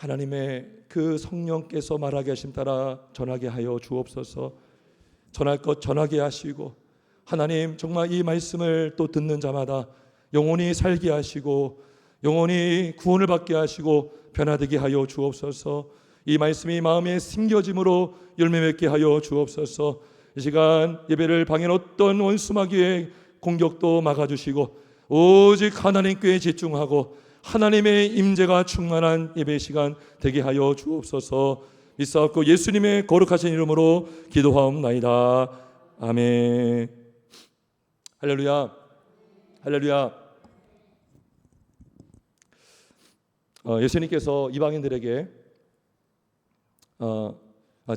하나님의 그 성령께서 말하게 하심 따라 전하게 하여 주옵소서. 전할 것 전하게 하시고, 하나님 정말 이 말씀을 또 듣는 자마다 영혼이 살게 하시고 영혼이 구원을 받게 하시고 변화되게 하여 주옵소서. 이 말씀이 마음에 심겨짐으로 열매 맺게 하여 주옵소서. 이 시간 예배를 방해한 어떤 원수마귀의 공격도 막아주시고 오직 하나님께 집중하고 하나님의 임재가 충만한 예배 시간 되게 하여 주옵소서. 믿사옵고 예수님의 거룩하신 이름으로 기도하옵나이다. 아멘. 할렐루야. 할렐루야. 예수님께서 이방인들에게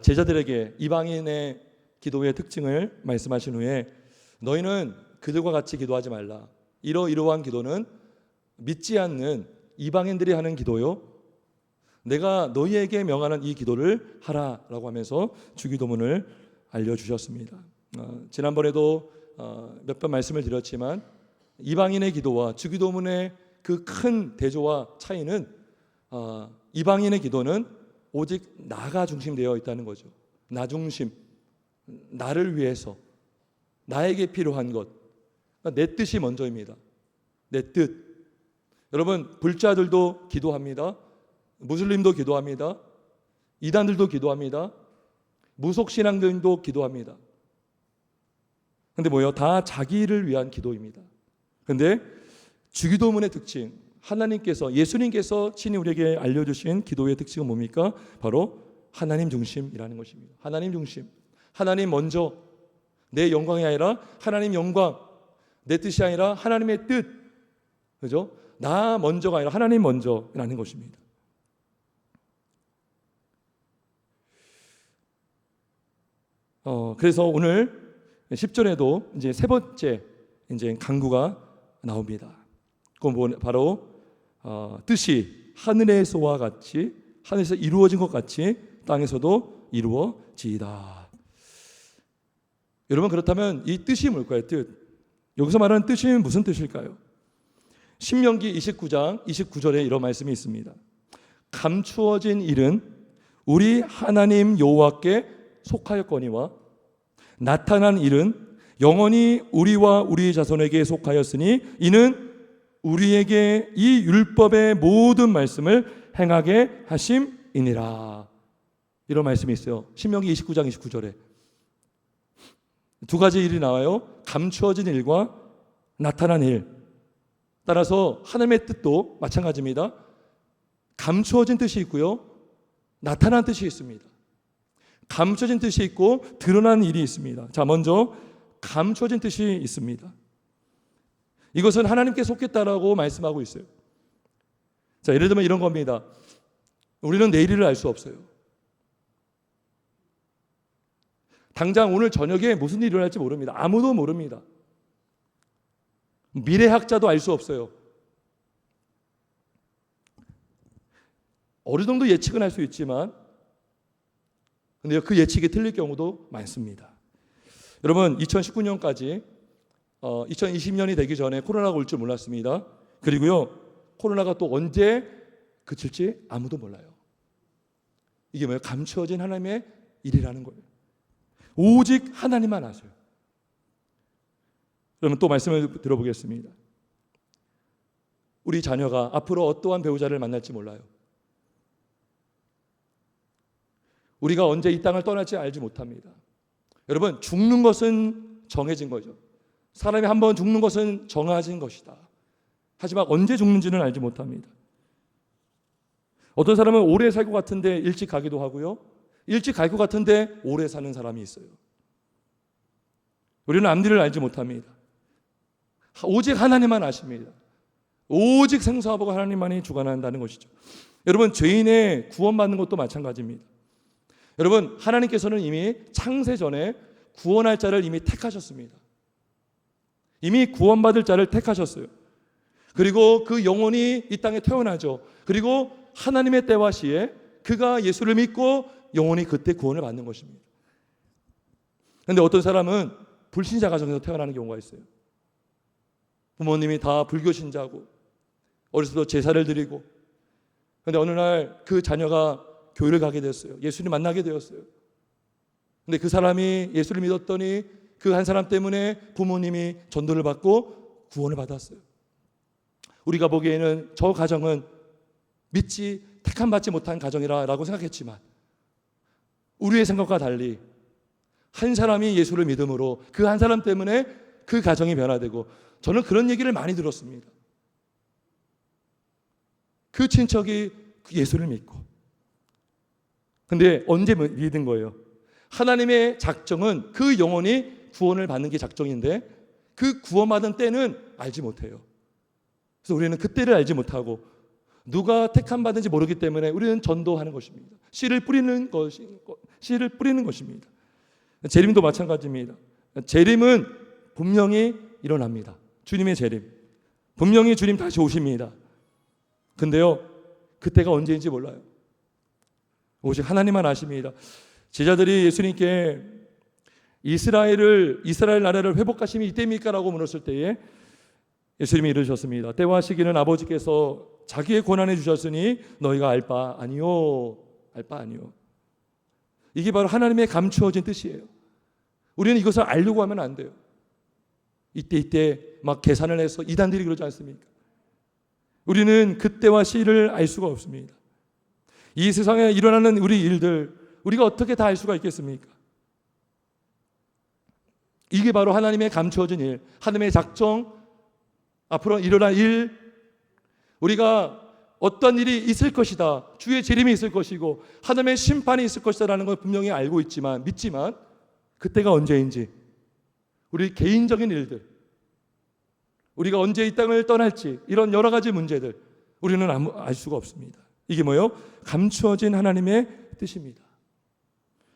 제자들에게 이방인의 기도의 특징을 말씀하신 후에 너희는 그들과 같이 기도하지 말라. 이러한 기도는 믿지 않는 이방인들이 하는 기도요, 내가 너희에게 명하는 이 기도를 하라라고 하면서 주기도문을 알려주셨습니다. 지난번에도 몇 번 말씀을 드렸지만 이방인의 기도와 주기도문의 그 큰 대조와 차이는 이방인의 기도는 오직 나가 중심되어 있다는 거죠. 나 중심, 나를 위해서, 나에게 필요한 것, 내 뜻이 먼저입니다. 내 뜻. 여러분, 불자들도 기도합니다. 무슬림도 기도합니다. 이단들도 기도합니다. 무속신앙들도 기도합니다. 근데 뭐예요? 다 자기를 위한 기도입니다. 근데 주기도문의 특징, 하나님께서, 예수님께서 친히 우리에게 알려주신 기도의 특징은 뭡니까? 바로 하나님 중심이라는 것입니다. 하나님 중심, 하나님 먼저, 내 영광이 아니라 하나님 영광, 내 뜻이 아니라 하나님의 뜻, 그죠? 나 먼저가 아니라 하나님 먼저라는 것입니다. 그래서 오늘 10절에도 이제 세 번째 이제 강구가 나옵니다. 그건 바로 뜻이 하늘에서와 같이, 하늘에서 이루어진 것 같이 땅에서도 이루어지이다. 여러분, 그렇다면 이 뜻이 뭘까요? 뜻. 여기서 말하는 뜻이 무슨 뜻일까요? 신명기 29장 29절에 이런 말씀이 있습니다. 감추어진 일은 우리 하나님 여호와께 속하였거니와 나타난 일은 영원히 우리와 우리 자손에게 속하였으니 이는 우리에게 이 율법의 모든 말씀을 행하게 하심이니라. 이런 말씀이 있어요. 신명기 29장 29절에 두 가지 일이 나와요. 감추어진 일과 나타난 일. 따라서 하나님의 뜻도 마찬가지입니다. 감추어진 뜻이 있고요, 나타난 뜻이 있습니다. 감춰진 뜻이 있고 드러난 일이 있습니다. 자, 먼저 감춰진 뜻이 있습니다. 이것은 하나님께 속했다라고 말씀하고 있어요. 자, 예를 들면 이런 겁니다. 우리는 내일을 알 수 없어요. 당장 오늘 저녁에 무슨 일이 일어날지 모릅니다. 아무도 모릅니다. 미래학자도 알 수 없어요. 어느 정도 예측은 할 수 있지만 근데 그 예측이 틀릴 경우도 많습니다. 여러분, 2019년까지 2020년이 되기 전에 코로나가 올 줄 몰랐습니다. 그리고요, 코로나가 또 언제 그칠지 아무도 몰라요. 이게 뭐예요? 감추어진 하나님의 일이라는 거예요. 오직 하나님만 아세요. 그러면 또 말씀을 들어보겠습니다. 우리 자녀가 앞으로 어떠한 배우자를 만날지 몰라요. 우리가 언제 이 땅을 떠날지 알지 못합니다. 여러분, 죽는 것은 정해진 거죠. 사람이 한번 죽는 것은 정해진 것이다. 하지만 언제 죽는지는 알지 못합니다. 어떤 사람은 오래 살 것 같은데 일찍 가기도 하고요, 일찍 갈 것 같은데 오래 사는 사람이 있어요. 우리는 앞뒤를 알지 못합니다. 오직 하나님만 아십니다. 오직 생사하고 하나님만이 주관한다는 것이죠. 여러분, 죄인의 구원받는 것도 마찬가지입니다. 여러분, 하나님께서는 이미 창세 전에 구원할 자를 이미 택하셨습니다. 이미 구원받을 자를 택하셨어요. 그리고 그 영혼이 이 땅에 태어나죠. 그리고 하나님의 때와 시에 그가 예수를 믿고 영혼이 그때 구원을 받는 것입니다. 그런데 어떤 사람은 불신자 가정에서 태어나는 경우가 있어요. 부모님이 다 불교 신자고 어렸을 때 제사를 드리고 그런데 어느 날 그 자녀가 교회를 가게 됐어요. 예수님 만나게 되었어요. 근데 그 사람이 예수를 믿었더니 그 한 사람 때문에 부모님이 전도를 받고 구원을 받았어요. 우리가 보기에는 저 가정은 믿지 택함 받지 못한 가정이라고 생각했지만 우리의 생각과 달리 한 사람이 예수를 믿음으로 그 한 사람 때문에 그 가정이 변화되고, 저는 그런 얘기를 많이 들었습니다. 그 친척이 예수를 믿고, 근데 언제 믿은 거예요? 하나님의 작정은 그 영혼이 구원을 받는 게 작정인데 그 구원받은 때는 알지 못해요. 그래서 우리는 그때를 알지 못하고 누가 택함 받은지 모르기 때문에 우리는 전도하는 것입니다. 씨를 뿌리는 것입니다. 재림도 마찬가지입니다. 재림은 분명히 일어납니다. 주님의 재림, 분명히 주님 다시 오십니다. 근데요, 그때가 언제인지 몰라요. 오직 하나님만 아십니다. 제자들이 예수님께 이스라엘 나라를 회복하심이 이때입니까? 라고 물었을 때에 예수님이 이르셨습니다. 때와 시기는 아버지께서 자기의 권한에 주셨으니 너희가 알 바 아니요. 이게 바로 하나님의 감추어진 뜻이에요. 우리는 이것을 알려고 하면 안 돼요. 이때 막 계산을 해서 이단들이 그러지 않습니까? 우리는 그때와 시를 알 수가 없습니다. 이 세상에 일어나는 우리 일들, 우리가 어떻게 다 알 수가 있겠습니까? 이게 바로 하나님의 감추어진 일, 하나님의 작정, 앞으로 일어날 일, 우리가 어떤 일이 있을 것이다, 주의 재림이 있을 것이고 하나님의 심판이 있을 것이다 라는 걸 분명히 알고 있지만, 믿지만 그때가 언제인지, 우리 개인적인 일들, 우리가 언제 이 땅을 떠날지, 이런 여러 가지 문제들 우리는 알 수가 없습니다. 이게 뭐예요? 감추어진 하나님의 뜻입니다.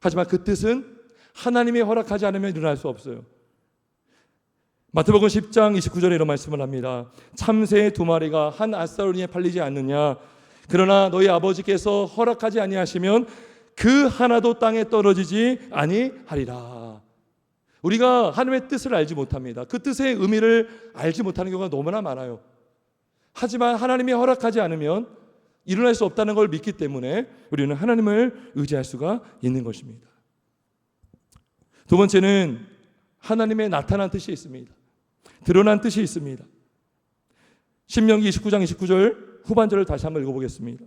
하지만 그 뜻은 하나님이 허락하지 않으면 일어날 수 없어요. 마태복음 10장 29절에 이런 말씀을 합니다. 참새 2마리가 한 앗사로니에 팔리지 않느냐? 그러나 너희 아버지께서 허락하지 아니하시면 그 하나도 땅에 떨어지지 아니하리라. 우리가 하나님의 뜻을 알지 못합니다. 그 뜻의 의미를 알지 못하는 경우가 너무나 많아요. 하지만 하나님이 허락하지 않으면 일어날 수 없다는 걸 믿기 때문에 우리는 하나님을 의지할 수가 있는 것입니다. 두 번째는 하나님의 나타난 뜻이 있습니다. 드러난 뜻이 있습니다. 신명기 29장 29절 후반절을 다시 한번 읽어보겠습니다.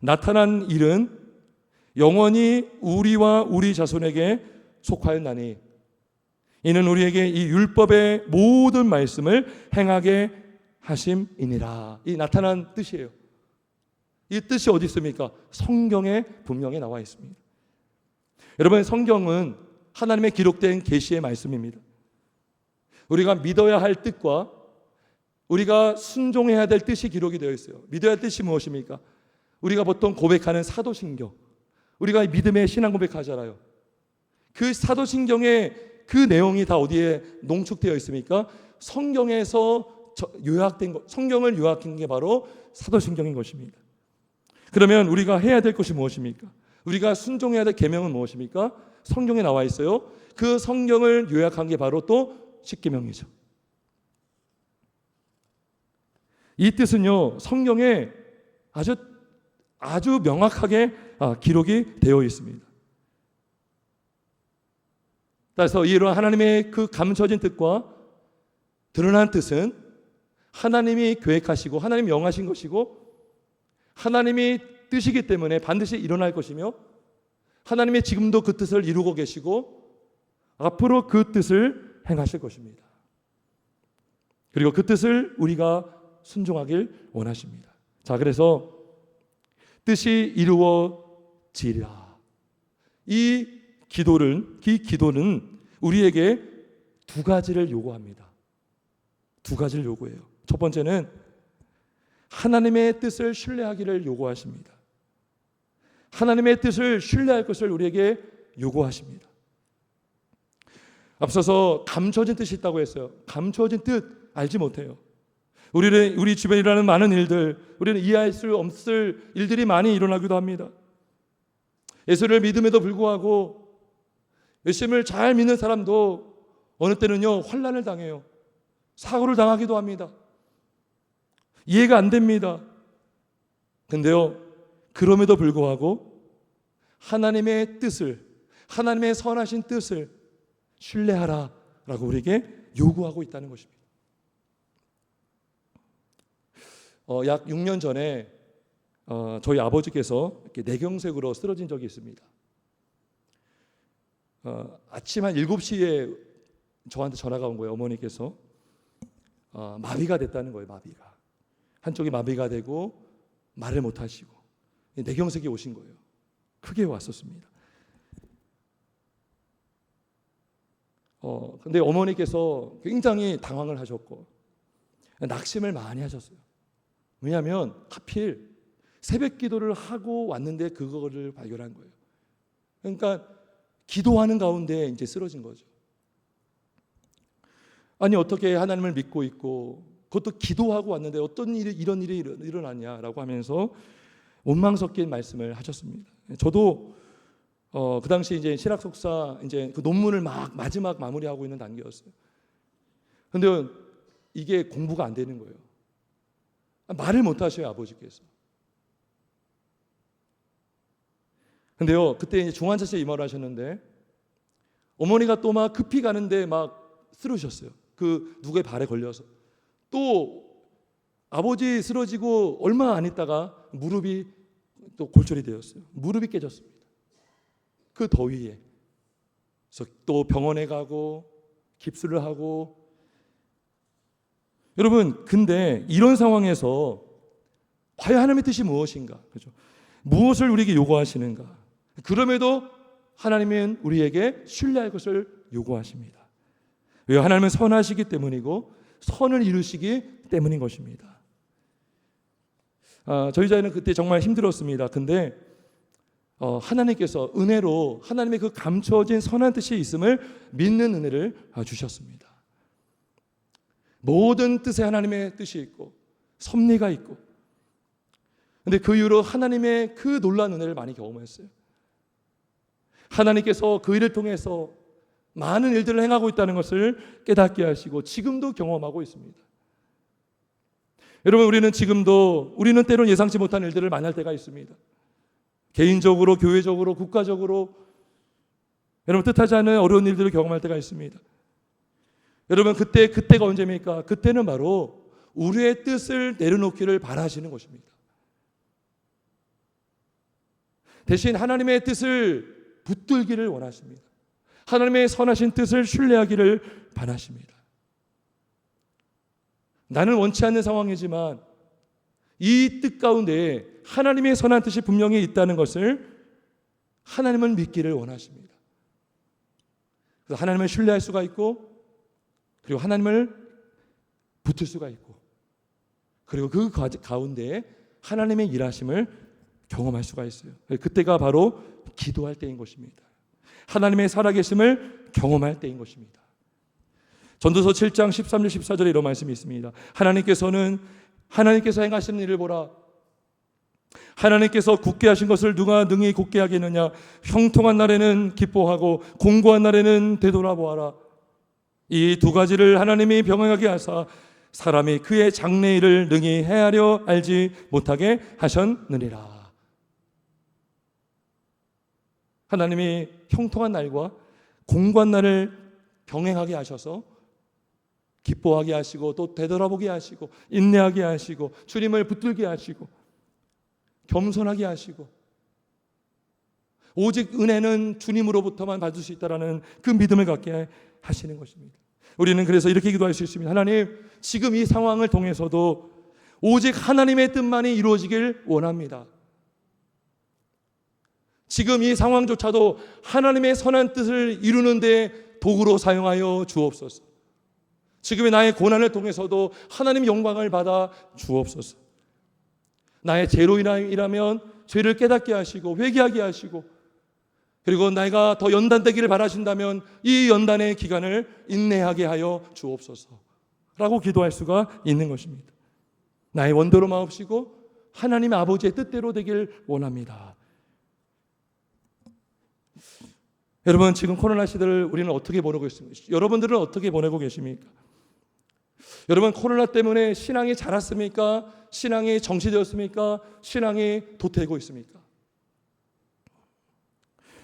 나타난 일은 영원히 우리와 우리 자손에게 속하였나니 이는 우리에게 이 율법의 모든 말씀을 행하게 하심이니라. 이 나타난 뜻이에요. 이 뜻이 어디 있습니까? 성경에 분명히 나와 있습니다. 여러분, 성경은 하나님의 기록된 계시의 말씀입니다. 우리가 믿어야 할 뜻과 우리가 순종해야 될 뜻이 기록이 되어 있어요. 믿어야 할 뜻이 무엇입니까? 우리가 보통 고백하는 사도신경, 우리가 믿음의 신앙 고백하잖아요. 그 사도신경의 그 내용이 다 어디에 농축되어 있습니까? 성경에서 요약된 것, 성경을 요약한 게 바로 사도신경인 것입니다. 그러면 우리가 해야 될 것이 무엇입니까? 우리가 순종해야 될 계명은 무엇입니까? 성경에 나와 있어요. 그 성경을 요약한 게 바로 또 십계명이죠. 이 뜻은요, 성경에 아주 명확하게 기록이 되어 있습니다. 따라서 이러한 하나님의 그 감춰진 뜻과 드러난 뜻은 하나님이 계획하시고 하나님이 명하신 것이고 하나님이 뜻이기 때문에 반드시 일어날 것이며 하나님이 지금도 그 뜻을 이루고 계시고 앞으로 그 뜻을 행하실 것입니다. 그리고 그 뜻을 우리가 순종하길 원하십니다. 자, 그래서 뜻이 이루어지리라. 이 기도는 우리에게 두 가지를 요구합니다. 두 가지를 요구해요. 첫 번째는 하나님의 뜻을 신뢰하기를 요구하십니다. 하나님의 뜻을 신뢰할 것을 우리에게 요구하십니다. 앞서서 감춰진 뜻이 있다고 했어요. 감춰진 뜻 알지 못해요. 우리 주변에 일어나는 많은 일들, 우리는 이해할 수 없을 일들이 많이 일어나기도 합니다. 예수를 믿음에도 불구하고 예수님을 잘 믿는 사람도 어느 때는요 환난을 당해요. 사고를 당하기도 합니다. 이해가 안 됩니다. 근데요, 그럼에도 불구하고 하나님의 뜻을, 하나님의 선하신 뜻을 신뢰하라라고 우리에게 요구하고 있다는 것입니다. 약 6년 전에 저희 아버지께서 이렇게 뇌경색으로 쓰러진 적이 있습니다. 아침 한 7시에 저한테 전화가 온 거예요. 어머니께서 마비가 됐다는 거예요. 마비가. 한쪽이 마비가 되고 말을 못 하시고 뇌경색이 오신 거예요. 크게 왔었습니다. 근데 어머니께서 굉장히 당황을 하셨고 낙심을 많이 하셨어요. 왜냐하면 하필 새벽 기도를 하고 왔는데 그거를 발견한 거예요. 그러니까 기도하는 가운데 이제 쓰러진 거죠. 아니 어떻게 하나님을 믿고 있고 그것도 기도하고 왔는데 어떤 일이 이런 일이 일어나냐라고 하면서 원망 섞인 말씀을 하셨습니다. 저도 그 당시 이제 신학 석사 이제 그 논문을 막 마지막 마무리하고 있는 단계였어요. 근데 이게 공부가 안 되는 거예요. 말을 못 하셔요, 아버지께서. 근데요, 그때 이제 중환자실에 입원을 하셨는데 어머니가 또 막 급히 가는데 막 쓰러지셨어요. 그 누구의 발에 걸려서. 또 아버지 쓰러지고 얼마 안 있다가 무릎이 또 골절이 되었어요. 무릎이 깨졌습니다. 그 더위에. 그래서 또 병원에 가고 깁스를 하고. 여러분, 근데 이런 상황에서 과연 하나님의 뜻이 무엇인가? 그렇죠? 무엇을 우리에게 요구하시는가? 그럼에도 하나님은 우리에게 신뢰할 것을 요구하십니다. 왜? 하나님은 선하시기 때문이고 선을 이루시기 때문인 것입니다. 저희 자녀는 그때 정말 힘들었습니다. 근데 하나님께서 은혜로 하나님의 그 감춰진 선한 뜻이 있음을 믿는 은혜를 주셨습니다. 모든 뜻에 하나님의 뜻이 있고 섭리가 있고, 근데 그 이후로 하나님의 그 놀라운 은혜를 많이 경험했어요. 하나님께서 그 일을 통해서 많은 일들을 행하고 있다는 것을 깨닫게 하시고 지금도 경험하고 있습니다. 여러분, 우리는 때로는 예상치 못한 일들을 만날 때가 있습니다. 개인적으로, 교회적으로, 국가적으로 여러분 뜻하지 않은 어려운 일들을 경험할 때가 있습니다. 여러분, 그때가 언제입니까? 그때는 바로 우리의 뜻을 내려놓기를 바라시는 것입니다. 대신 하나님의 뜻을 붙들기를 원하십니다. 하나님의 선하신 뜻을 신뢰하기를 바라십니다. 나는 원치 않는 상황이지만 이 뜻 가운데 하나님의 선한 뜻이 분명히 있다는 것을 하나님은 믿기를 원하십니다. 그래서 하나님을 신뢰할 수가 있고, 그리고 하나님을 붙을 수가 있고, 그리고 그 가운데 하나님의 일하심을 경험할 수가 있어요. 그때가 바로 기도할 때인 것입니다. 하나님의 살아계심을 경험할 때인 것입니다. 전도서 7장 13절 14절에 이런 말씀이 있습니다. 하나님께서 행하시는 일을 보라. 하나님께서 굳게 하신 것을 누가 능히 굳게 하겠느냐. 형통한 날에는 기뻐하고 공고한 날에는 되돌아보아라. 이 두 가지를 하나님이 병행하게 하사 사람이 그의 장래일을 능히 헤아려 알지 못하게 하셨느니라. 하나님이 형통한 날과 공고한 날을 병행하게 하셔서 기뻐하게 하시고 또 되돌아보게 하시고 인내하게 하시고 주님을 붙들게 하시고 겸손하게 하시고, 오직 은혜는 주님으로부터만 받을 수 있다는 그 믿음을 갖게 하시는 것입니다. 우리는 그래서 이렇게 기도할 수 있습니다. 하나님, 지금 이 상황을 통해서도 오직 하나님의 뜻만이 이루어지길 원합니다. 지금 이 상황조차도 하나님의 선한 뜻을 이루는 데 도구로 사용하여 주옵소서. 지금의 나의 고난을 통해서도 하나님의 영광을 받아 주옵소서. 나의 죄로 인하면 죄를 깨닫게 하시고 회개하게 하시고, 그리고 내가 더 연단되기를 바라신다면 이 연단의 기간을 인내하게 하여 주옵소서 라고 기도할 수가 있는 것입니다. 나의 원대로 마옵시고 하나님의 아버지의 뜻대로 되길 원합니다. 여러분, 지금 코로나 시대를 우리는 어떻게 보내고 있습니까? 여러분들은 어떻게 보내고 계십니까? 여러분, 코로나 때문에 신앙이 자랐습니까? 신앙이 정체되었습니까? 신앙이 도태되고 있습니까?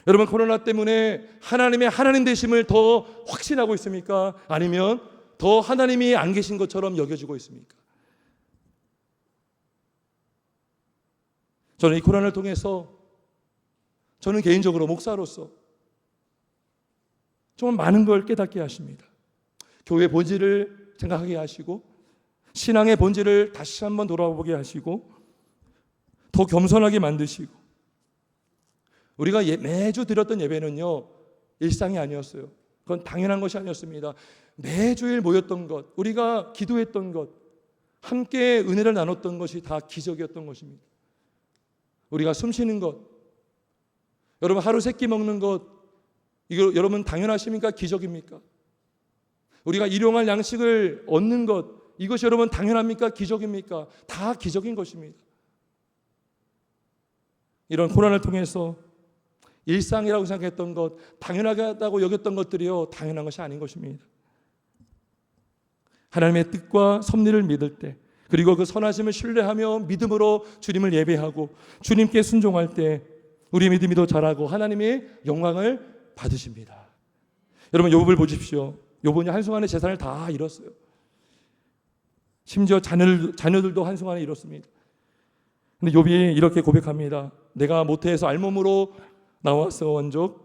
여러분, 코로나 때문에 하나님의 하나님 되심을 더 확신하고 있습니까? 아니면 더 하나님이 안 계신 것처럼 여겨지고 있습니까? 저는 이 코로나를 통해서 저는 개인적으로 목사로서 정말 많은 걸 깨닫게 하십니다. 교회의 본질을 생각하게 하시고 신앙의 본질을 다시 한번 돌아보게 하시고 더 겸손하게 만드시고, 우리가 매주 드렸던 예배는요, 일상이 아니었어요. 그건 당연한 것이 아니었습니다. 매주일 모였던 것, 우리가 기도했던 것, 함께 은혜를 나눴던 것이 다 기적이었던 것입니다. 우리가 숨 쉬는 것, 여러분 하루 세 끼 먹는 것, 이거 여러분 당연하십니까? 기적입니까? 우리가 일용할 양식을 얻는 것, 이것이 여러분 당연합니까? 기적입니까? 다 기적인 것입니다. 이런 고난을 통해서 일상이라고 생각했던 것, 당연하다고 여겼던 것들이요, 당연한 것이 아닌 것입니다. 하나님의 뜻과 섭리를 믿을 때, 그리고 그 선하심을 신뢰하며 믿음으로 주님을 예배하고 주님께 순종할 때 우리 믿음이 더 자라고 하나님의 영광을 받으십니다. 여러분, 욥을 보십시오. 욥은 한순간에 재산을 다 잃었어요. 심지어 자녀들도 한순간에 잃었습니다. 근데 욥이 이렇게 고백합니다. 내가 모태에서 알몸으로 나왔어 원적,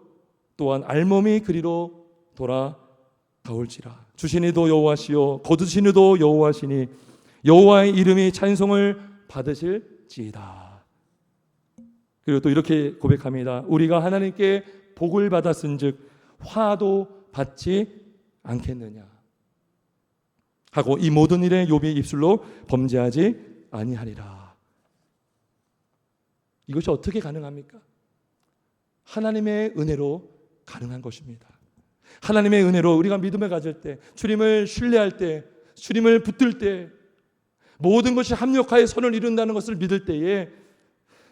또한 알몸이 그리로 돌아가올지라. 주시니도 여호와시요 거두시니도 여호와시니 여호와의 이름이 찬송을 받으실지이다. 그리고 또 이렇게 고백합니다. 우리가 하나님께 복을 받았은즉 화도 받지 않겠느냐 하고 이 모든 일에 욥의 입술로 범죄하지 아니하리라. 이것이 어떻게 가능합니까? 하나님의 은혜로 가능한 것입니다. 하나님의 은혜로 우리가 믿음을 가질 때, 주님을 신뢰할 때, 주님을 붙들 때, 모든 것이 합력하여 선을 이룬다는 것을 믿을 때에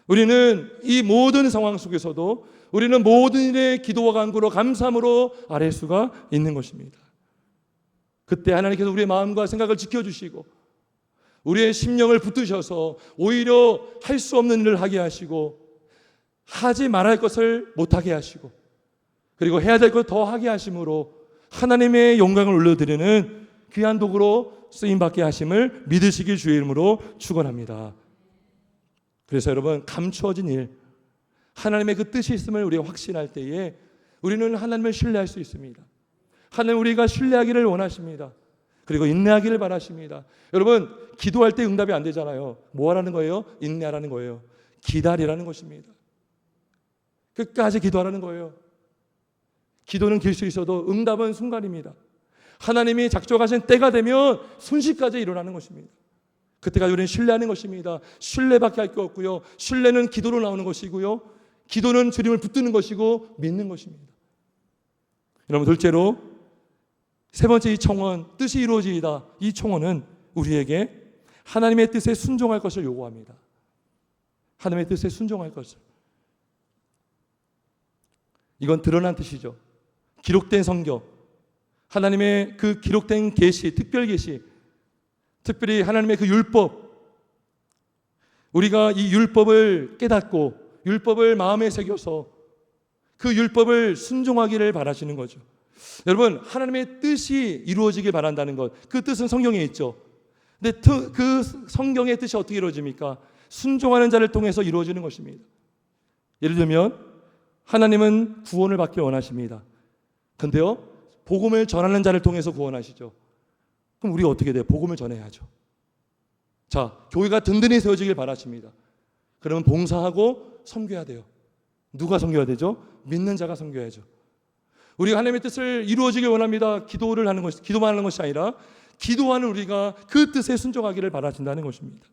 우리는 이 모든 상황 속에서도 우리는 모든 일에 기도와 간구로 감사함으로 아뢰 수가 있는 것입니다. 그때 하나님께서 우리의 마음과 생각을 지켜주시고 우리의 심령을 붙드셔서 오히려 할 수 없는 일을 하게 하시고 하지 말할 것을 못하게 하시고 그리고 해야 될 것 더 하게 하심으로 하나님의 영광을 올려드리는 귀한 도구로 쓰임받게 하심을 믿으시길 주의 이름으로 축원합니다. 그래서 여러분, 감추어진 일, 하나님의 그 뜻이 있음을 우리가 확신할 때에 우리는 하나님을 신뢰할 수 있습니다. 하나님 우리가 신뢰하기를 원하십니다. 그리고 인내하기를 바라십니다. 여러분, 기도할 때 응답이 안 되잖아요. 뭐 하라는 거예요? 인내하라는 거예요. 기다리라는 것입니다. 끝까지 기도하라는 거예요. 기도는 길 수 있어도 응답은 순간입니다. 하나님이 작정하신 때가 되면 순식간에 일어나는 것입니다. 그때까지 우리는 신뢰하는 것입니다. 신뢰밖에 할 게 없고요. 신뢰는 기도로 나오는 것이고요. 기도는 주님을 붙드는 것이고 믿는 것입니다. 여러분, 둘째로 세 번째 이 청원, 뜻이 이루어지이다. 이 청원은 우리에게 하나님의 뜻에 순종할 것을 요구합니다. 하나님의 뜻에 순종할 것을. 이건 드러난 뜻이죠. 기록된 성경, 하나님의 그 기록된 계시, 특별 계시, 특별히 하나님의 그 율법, 우리가 이 율법을 깨닫고 율법을 마음에 새겨서 그 율법을 순종하기를 바라시는 거죠. 여러분, 하나님의 뜻이 이루어지길 바란다는 것, 그 뜻은 성경에 있죠. 근데 그 성경의 뜻이 어떻게 이루어집니까? 순종하는 자를 통해서 이루어지는 것입니다. 예를 들면 하나님은 구원을 받기 원하십니다. 근데요, 복음을 전하는 자를 통해서 구원하시죠. 그럼 우리가 어떻게 돼요? 복음을 전해야죠. 자, 교회가 든든히 세워지길 바라십니다. 그러면 봉사하고 섬겨야 돼요. 누가 섬겨야 되죠? 믿는 자가 섬겨야죠. 우리가 하나님의 뜻을 이루어지길 원합니다. 기도만 하는 것이 아니라 기도하는 우리가 그 뜻에 순종하기를 바라신다는 것입니다.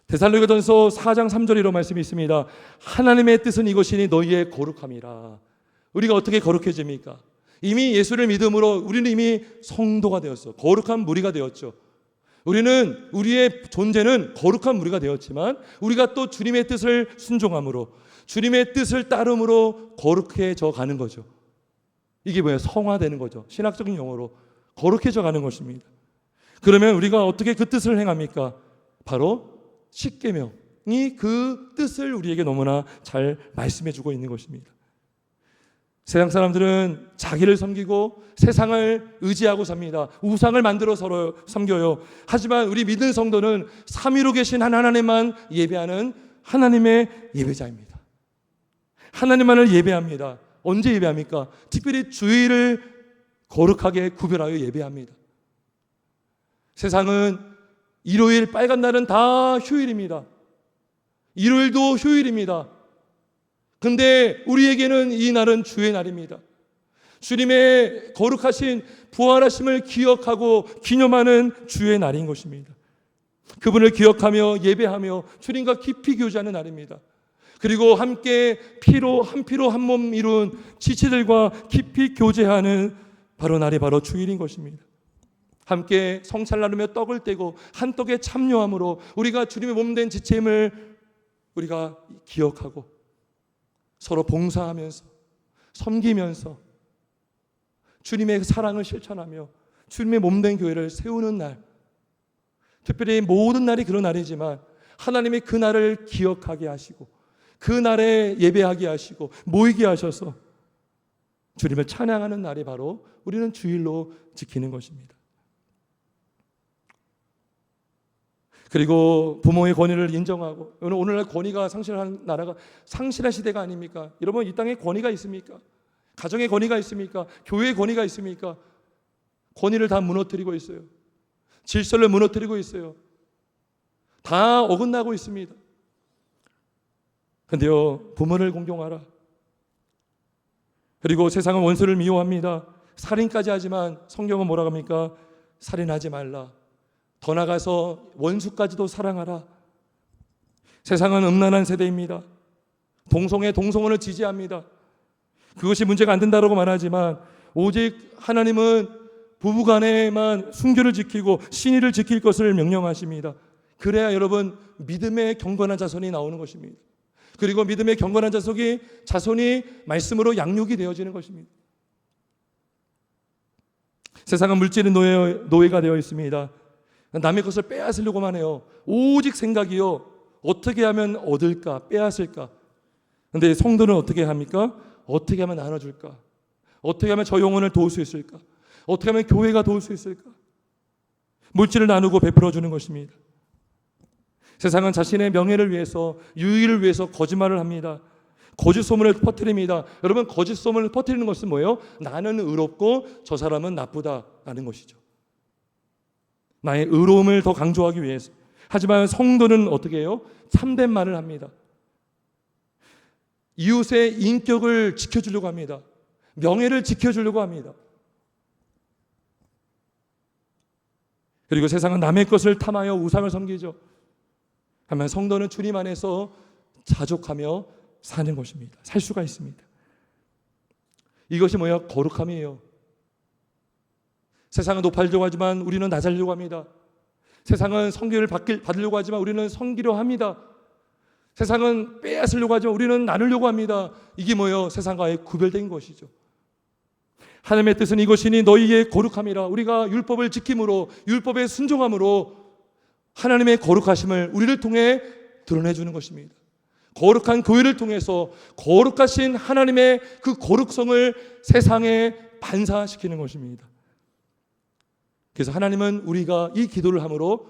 데살로니가전서 4장 3절에 이런 말씀이 있습니다. 하나님의 뜻은 이것이니 너희의 거룩함이라. 우리가 어떻게 거룩해집니까? 이미 예수를 믿음으로 우리는 이미 성도가 되었어. 거룩한 무리가 되었죠. 우리는 우리의 존재는 거룩한 무리가 되었지만 우리가 또 주님의 뜻을 순종함으로 주님의 뜻을 따름으로 거룩해져 가는 거죠. 이게 뭐예요? 성화되는 거죠. 신학적인 용어로 거룩해져 가는 것입니다. 그러면 우리가 어떻게 그 뜻을 행합니까? 바로 십계명이 그 뜻을 우리에게 너무나 잘 말씀해 주고 있는 것입니다. 세상 사람들은 자기를 섬기고 세상을 의지하고 삽니다. 우상을 만들어 서로 섬겨요. 하지만 우리 믿는 성도는 삼위로 계신 한 하나님만 예배하는 하나님의 예배자입니다. 하나님만을 예배합니다. 언제 예배합니까? 특별히 주일을 거룩하게 구별하여 예배합니다. 세상은 일요일 빨간 날은 다 휴일입니다. 일요일도 휴일입니다. 근데 우리에게는 이 날은 주의 날입니다. 주님의 거룩하신 부활하심을 기억하고 기념하는 주의 날인 것입니다. 그분을 기억하며 예배하며 주님과 깊이 교제하는 날입니다. 그리고 함께 피로 한 몸 이룬 지체들과 깊이 교제하는 바로 날이 바로 주일인 것입니다. 함께 성찬 나누며 떡을 떼고 한 떡에 참여함으로 우리가 주님의 몸된 지체임을 우리가 기억하고 서로 봉사하면서 섬기면서 주님의 사랑을 실천하며 주님의 몸된 교회를 세우는 날, 특별히 모든 날이 그런 날이지만 하나님이 그 날을 기억하게 하시고 그 날에 예배하게 하시고 모이게 하셔서 주님을 찬양하는 날이 바로 우리는 주일로 지키는 것입니다. 그리고 부모의 권위를 인정하고, 오늘날 권위가 상실한 나라가 상실한 시대가 아닙니까? 여러분, 이 땅에 권위가 있습니까? 가정의 권위가 있습니까? 교회의 권위가 있습니까? 권위를 다 무너뜨리고 있어요. 질서를 무너뜨리고 있어요. 다 어긋나고 있습니다. 그런데요, 부모를 공경하라. 그리고 세상은 원수를 미워합니다. 살인까지 하지만 성경은 뭐라고 합니까? 살인하지 말라. 더 나아가서 원수까지도 사랑하라. 세상은 음란한 세대입니다. 동성애, 동성혼을 지지합니다. 그것이 문제가 안 된다고 말하지만 오직 하나님은 부부간에만 순교를 지키고 신의를 지킬 것을 명령하십니다. 그래야 여러분 믿음의 경건한 자손이 나오는 것입니다. 그리고 믿음의 경건한 자손이 말씀으로 양육이 되어지는 것입니다. 세상은 물질의 노예가 되어 있습니다. 남의 것을 빼앗으려고만 해요. 오직 생각이요, 어떻게 하면 얻을까, 빼앗을까. 그런데 성도는 어떻게 합니까? 어떻게 하면 나눠줄까? 어떻게 하면 저 영혼을 도울 수 있을까? 어떻게 하면 교회가 도울 수 있을까? 물질을 나누고 베풀어 주는 것입니다. 세상은 자신의 명예를 위해서, 유익을 위해서 거짓말을 합니다. 거짓 소문을 퍼뜨립니다. 여러분, 거짓 소문을 퍼뜨리는 것은 뭐예요? 나는 의롭고 저 사람은 나쁘다라는 것이죠. 나의 의로움을 더 강조하기 위해서. 하지만 성도는 어떻게 해요? 참된 말을 합니다. 이웃의 인격을 지켜주려고 합니다. 명예를 지켜주려고 합니다. 그리고 세상은 남의 것을 탐하여 우상을 섬기죠. 하지만 성도는 주님 안에서 자족하며 사는 것입니다. 살 수가 있습니다. 이것이 뭐예요? 거룩함이에요. 세상은 높아지려고 하지만 우리는 낮아지려고 합니다. 세상은 성교를 받으려고 하지만 우리는 섬기려 합니다. 세상은 빼앗으려고 하지만 우리는 나누려고 합니다. 이게 뭐예요? 세상과의 구별된 것이죠. 하나님의 뜻은 이것이니 너희의 거룩함이라. 우리가 율법을 지킴으로, 율법에 순종함으로 하나님의 거룩하심을 우리를 통해 드러내주는 것입니다. 거룩한 교회를 통해서 거룩하신 하나님의 그 거룩성을 세상에 반사시키는 것입니다. 그래서 하나님은 우리가 이 기도를 함으로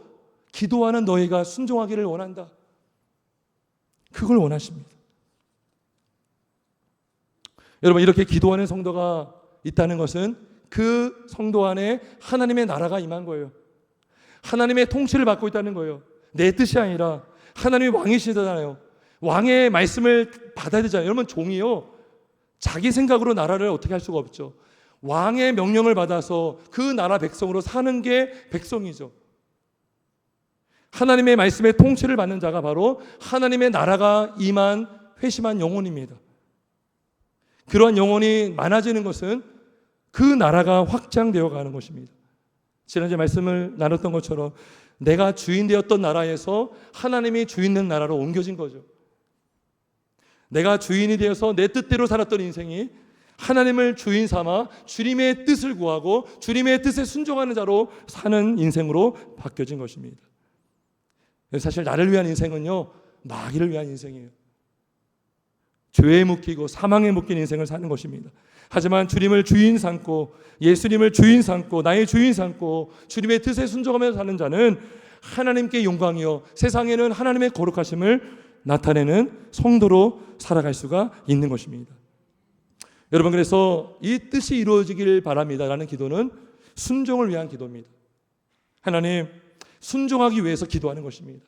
기도하는 너희가 순종하기를 원한다. 그걸 원하십니다. 여러분, 이렇게 기도하는 성도가 있다는 것은 그 성도 안에 하나님의 나라가 임한 거예요. 하나님의 통치를 받고 있다는 거예요. 내 뜻이 아니라 하나님이 왕이시잖아요. 왕의 말씀을 받아야 되잖아요. 여러분, 종이요, 자기 생각으로 나라를 어떻게 할 수가 없죠. 왕의 명령을 받아서 그 나라 백성으로 사는 게 백성이죠. 하나님의 말씀의 통치를 받는 자가 바로 하나님의 나라가 임한 회심한 영혼입니다. 그러한 영혼이 많아지는 것은 그 나라가 확장되어 가는 것입니다. 지난주에 말씀을 나눴던 것처럼 내가 주인 되었던 나라에서 하나님이 주인 된 나라로 옮겨진 거죠. 내가 주인이 되어서 내 뜻대로 살았던 인생이 하나님을 주인 삼아 주님의 뜻을 구하고 주님의 뜻에 순종하는 자로 사는 인생으로 바뀌어진 것입니다. 사실 나를 위한 인생은요, 마귀를 위한 인생이에요. 죄에 묶이고 사망에 묶인 인생을 사는 것입니다. 하지만 주님을 주인 삼고 예수님을 주인 삼고 나의 주인 삼고 주님의 뜻에 순종하며 사는 자는 하나님께 영광이요 세상에는 하나님의 거룩하심을 나타내는 성도로 살아갈 수가 있는 것입니다. 여러분, 그래서 이 뜻이 이루어지길 바랍니다라는 기도는 순종을 위한 기도입니다. 하나님, 순종하기 위해서 기도하는 것입니다.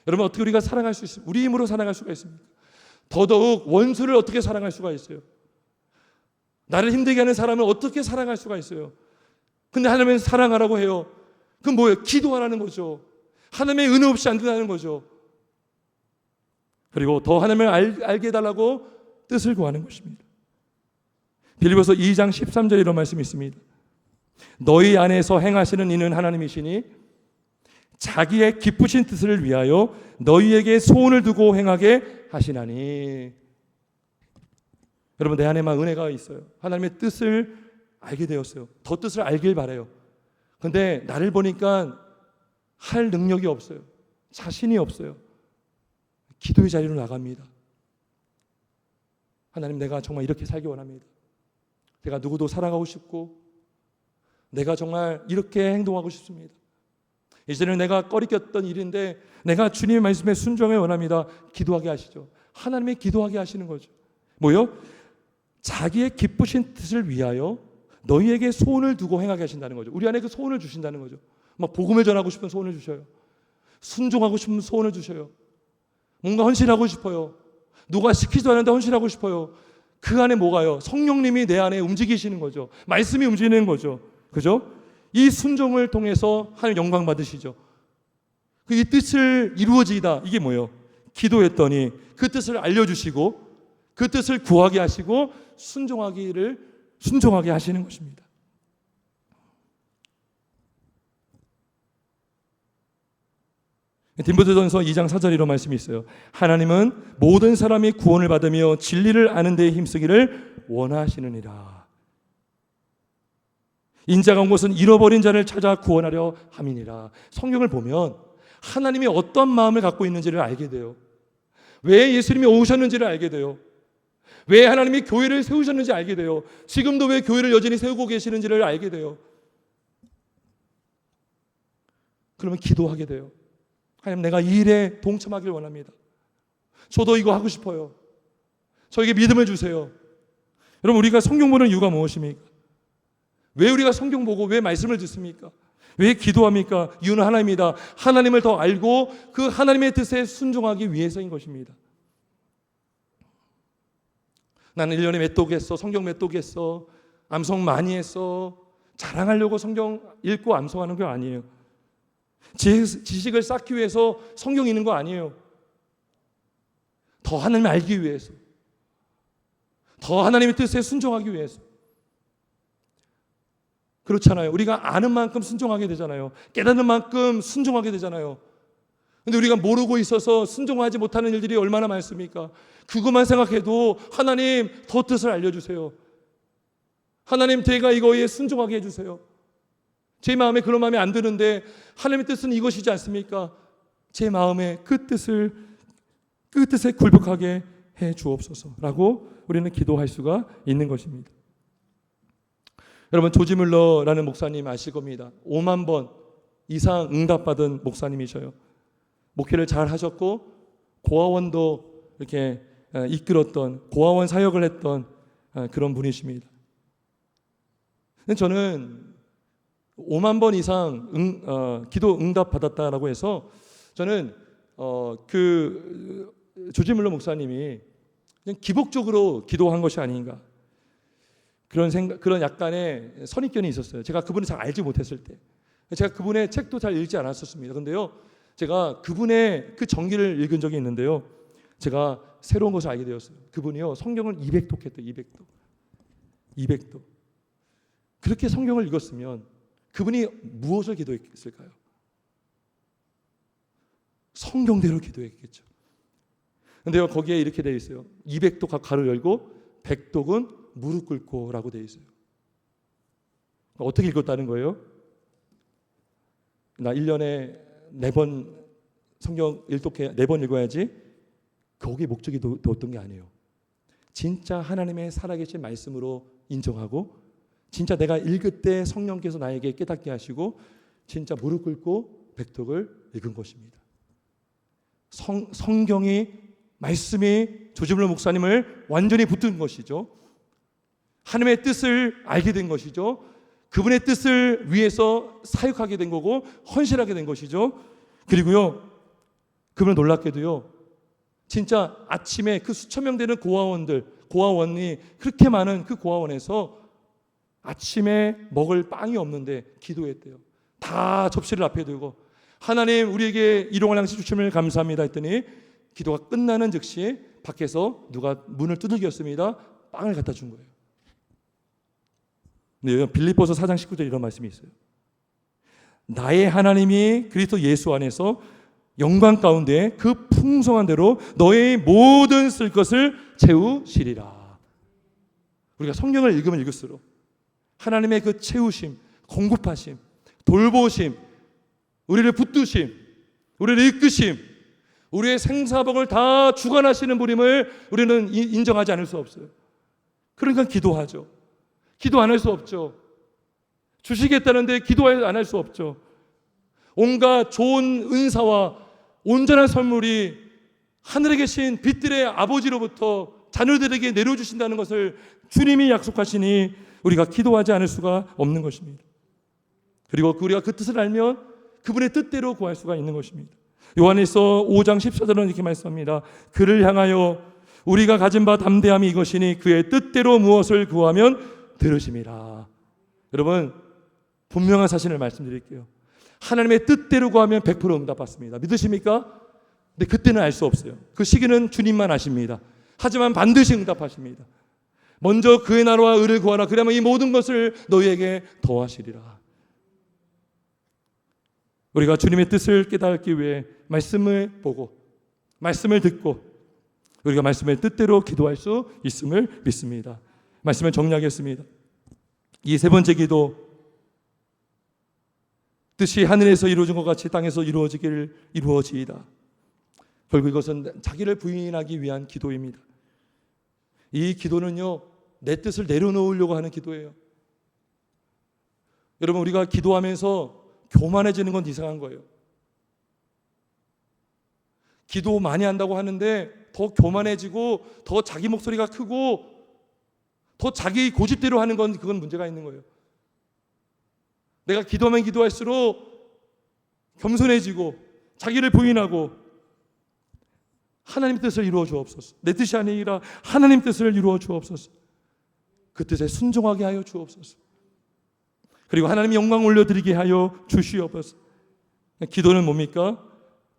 여러분, 어떻게 우리가 살아갈 수 있습니까? 우리 힘으로 살아갈 수가 있습니까? 더더욱 원수를 어떻게 사랑할 수가 있어요? 나를 힘들게 하는 사람을 어떻게 사랑할 수가 있어요? 근데 하나님은 사랑하라고 해요. 그럼 뭐예요? 기도하라는 거죠. 하나님의 은혜 없이 안 된다는 거죠. 그리고 더 하나님을 알게 해달라고 뜻을 구하는 것입니다. 빌립보서 2장 13절에 이런 말씀이 있습니다. 너희 안에서 행하시는 이는 하나님이시니 자기의 기쁘신 뜻을 위하여 너희에게 소원을 두고 행하게 하시나니. 여러분, 내 안에만 은혜가 있어요. 하나님의 뜻을 알게 되었어요. 더 뜻을 알길 바라요. 근데 나를 보니까 할 능력이 없어요. 자신이 없어요. 기도의 자리로 나갑니다. 하나님, 내가 정말 이렇게 살기 원합니다. 내가 누구도 사랑하고 싶고 내가 정말 이렇게 행동하고 싶습니다. 이제는 내가 꺼리꼈던 일인데 내가 주님의 말씀에 순종해 원합니다. 기도하게 하시죠. 하나님의 기도하게 하시는 거죠. 뭐요? 자기의 기쁘신 뜻을 위하여 너희에게 소원을 두고 행하게 하신다는 거죠. 우리 안에 그 소원을 주신다는 거죠. 막 복음을 전하고 싶은 소원을 주셔요. 순종하고 싶은 소원을 주셔요. 뭔가 헌신하고 싶어요. 누가 시키지도 않는데 헌신하고 싶어요. 그 안에 뭐가요? 성령님이 내 안에 움직이시는 거죠. 말씀이 움직이는 거죠. 그죠? 이 순종을 통해서 하나님 영광 받으시죠. 이 뜻을 이루어지다, 이게 뭐예요? 기도했더니 그 뜻을 알려주시고 그 뜻을 구하게 하시고 순종하게 하시는 것입니다. 디모데전서 2장 4절에 이런 말씀이 있어요. 하나님은 모든 사람이 구원을 받으며 진리를 아는 데에 힘쓰기를 원하시느니라. 인자가 온 것은 잃어버린 자를 찾아 구원하려 함이니라. 성경을 보면 하나님이 어떤 마음을 갖고 있는지를 알게 돼요. 왜 예수님이 오셨는지를 알게 돼요. 왜 하나님이 교회를 세우셨는지 알게 돼요. 지금도 왜 교회를 여전히 세우고 계시는지를 알게 돼요. 그러면 기도하게 돼요. 하나님, 내가 이 일에 동참하길 원합니다. 저도 이거 하고 싶어요. 저에게 믿음을 주세요. 여러분, 우리가 성경 보는 이유가 무엇입니까? 왜 우리가 성경 보고 왜 말씀을 듣습니까? 왜 기도합니까? 이유는 하나입니다. 하나님을 더 알고 그 하나님의 뜻에 순종하기 위해서인 것입니다. 나는 1년에 몇 독 했어, 성경 몇 독 했어, 암송 많이 했어, 자랑하려고 성경 읽고 암송하는 게 아니에요. 지식을 쌓기 위해서 성경 읽는 거 아니에요. 더 하나님을 알기 위해서, 더 하나님의 뜻에 순종하기 위해서. 그렇잖아요. 우리가 아는 만큼 순종하게 되잖아요. 깨닫는 만큼 순종하게 되잖아요. 근데 우리가 모르고 있어서 순종하지 못하는 일들이 얼마나 많습니까? 그것만 생각해도 하나님, 더 뜻을 알려주세요. 하나님, 제가 이거에 순종하게 해주세요. 제 마음에 그런 마음이 안 드는데 하나님의 뜻은 이것이지 않습니까? 제 마음에 그 뜻에 굴복하게 해 주옵소서라고 우리는 기도할 수가 있는 것입니다. 여러분, 조지 뮬러라는 목사님 아실 겁니다. 5만 번 이상 응답받은 목사님이셔요. 목회를 잘 하셨고 고아원도 이렇게 이끌었던, 고아원 사역을 했던 그런 분이십니다. 근데 저는 5만 번 이상 기도 응답 받았다라고 해서 저는 그 조지 뮬러 목사님이 그냥 기복적으로 기도한 것이 아닌가, 그런 약간의 선입견이 있었어요. 제가 그분을 잘 알지 못했을 때, 제가 그분의 책도 잘 읽지 않았었습니다. 그런데요, 제가 그분의 그 전기를 읽은 적이 있는데요, 제가 새로운 것을 알게 되었어요. 그분이요, 성경을 200독 했대요. 200독. 그렇게 성경을 읽었으면 그분이 무엇을 기도했을까요? 성경대로 기도했겠죠. 그런데요, 거기에 이렇게 되어 있어요. 200독 가로 열고 백독은 무릎 꿇고라고 되어 있어요. 어떻게 읽었다는 거예요? 나 1년에 4번 성경 일독해 4번 읽어야지. 거기에 목적이 뒀던 게 아니에요. 진짜 하나님의 살아계신 말씀으로 인정하고, 진짜 내가 읽을 때 성령께서 나에게 깨닫게 하시고 진짜 무릎 꿇고 백독을 읽은 것입니다. 성경이, 말씀이 조지물 목사님을 완전히 붙든 것이죠. 하나님의 뜻을 알게 된 것이죠. 그분의 뜻을 위해서 사역하게 된 거고 헌신하게 된 것이죠. 그리고요, 그분 놀랍게도요, 진짜 아침에 그 수천 명 되는 고아원이 그렇게 많은 그 고아원에서 아침에 먹을 빵이 없는데 기도했대요. 다 접시를 앞에 두고 하나님 우리에게 일용할 양식 주심을 감사합니다 했더니 기도가 끝나는 즉시 밖에서 누가 문을 두들겼습니다. 빵을 갖다 준 거예요. 네, 빌립보서 4장 19절에 이런 말씀이 있어요. 나의 하나님이 그리스도 예수 안에서 영광 가운데 그 풍성한 대로 너의 모든 쓸 것을 채우시리라. 우리가 성경을 읽으면 읽을수록 하나님의 그 채우심, 공급하심, 돌보심, 우리를 붙드심, 우리를 이끄심, 우리의 생사복을 다 주관하시는 분임을 우리는 인정하지 않을 수 없어요. 그러니까 기도하죠. 기도 안 할 수 없죠. 주시겠다는데 기도 안 할 수 없죠. 온갖 좋은 은사와 온전한 선물이 하늘에 계신 빛들의 아버지로부터 자녀들에게 내려주신다는 것을 주님이 약속하시니 우리가 기도하지 않을 수가 없는 것입니다. 그리고 우리가 그 뜻을 알면 그분의 뜻대로 구할 수가 있는 것입니다. 요한에서 5장 14절은 이렇게 말씀합니다. 그를 향하여 우리가 가진 바 담대함이 이것이니 그의 뜻대로 무엇을 구하면 들으심이라. 여러분, 분명한 사실을 말씀드릴게요. 하나님의 뜻대로 구하면 100% 응답받습니다. 믿으십니까? 근데 그때는 알 수 없어요. 그 시기는 주님만 아십니다. 하지만 반드시 응답하십니다. 먼저 그의 나라와 의를 구하라. 그러면 이 모든 것을 너희에게 더하시리라. 우리가 주님의 뜻을 깨닫기 위해 말씀을 보고 말씀을 듣고 우리가 말씀의 뜻대로 기도할 수 있음을 믿습니다. 말씀을 정리하겠습니다. 이 세 번째 기도, 뜻이 하늘에서 이루어진 것 같이 땅에서 이루어지이다. 결국 이것은 자기를 부인하기 위한 기도입니다. 이 기도는요, 내 뜻을 내려놓으려고 하는 기도예요. 여러분, 우리가 기도하면서 교만해지는 건 이상한 거예요. 기도 많이 한다고 하는데 더 교만해지고 더 자기 목소리가 크고 더 자기 고집대로 하는 건 그건 문제가 있는 거예요. 내가 기도하면 기도할수록 겸손해지고 자기를 부인하고 하나님 뜻을 이루어 주옵소서. 내 뜻이 아니라 하나님 뜻을 이루어 주옵소서. 그 뜻에 순종하게 하여 주옵소서. 그리고 하나님 영광 올려드리게 하여 주시옵소서. 기도는 뭡니까?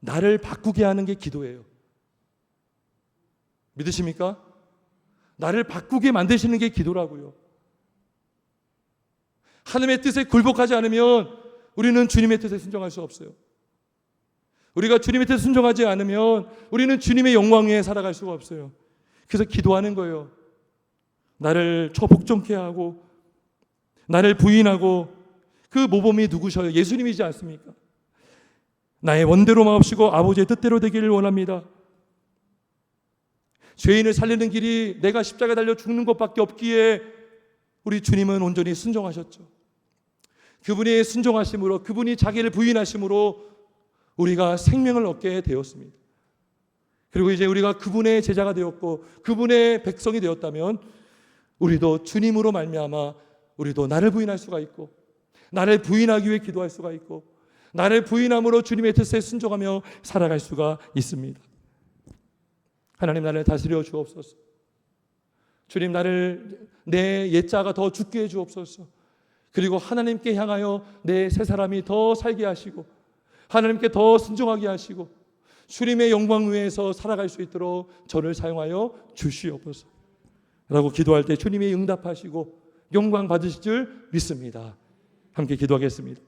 나를 바꾸게 하는 게 기도예요. 믿으십니까? 나를 바꾸게 만드시는 게 기도라고요. 하나님의 뜻에 굴복하지 않으면 우리는 주님의 뜻에 순종할 수 없어요. 우리가 주님의 뜻에 순종하지 않으면 우리는 주님의 영광 위에 살아갈 수가 없어요. 그래서 기도하는 거예요. 나를 복종케 하고 나를 부인하고, 그 모범이 누구셔요? 예수님이지 않습니까? 나의 원대로 마옵시고 아버지의 뜻대로 되기를 원합니다. 죄인을 살리는 길이 내가 십자가에 달려 죽는 것밖에 없기에 우리 주님은 온전히 순종하셨죠. 그분의 순종하심으로, 그분이 자기를 부인하심으로 우리가 생명을 얻게 되었습니다. 그리고 이제 우리가 그분의 제자가 되었고 그분의 백성이 되었다면 우리도 주님으로 말미암아 우리도 나를 부인할 수가 있고 나를 부인하기 위해 기도할 수가 있고 나를 부인함으로 주님의 뜻에 순종하며 살아갈 수가 있습니다. 하나님, 나를 다스려 주옵소서. 주님, 나를 내 옛자가 더 죽게 해 주옵소서. 그리고 하나님께 향하여 내 새 사람이 더 살게 하시고 하나님께 더 순종하게 하시고 주님의 영광 위에서 살아갈 수 있도록 저를 사용하여 주시옵소서 라고 기도할 때 주님이 응답하시고 영광 받으실 줄 믿습니다. 함께 기도하겠습니다.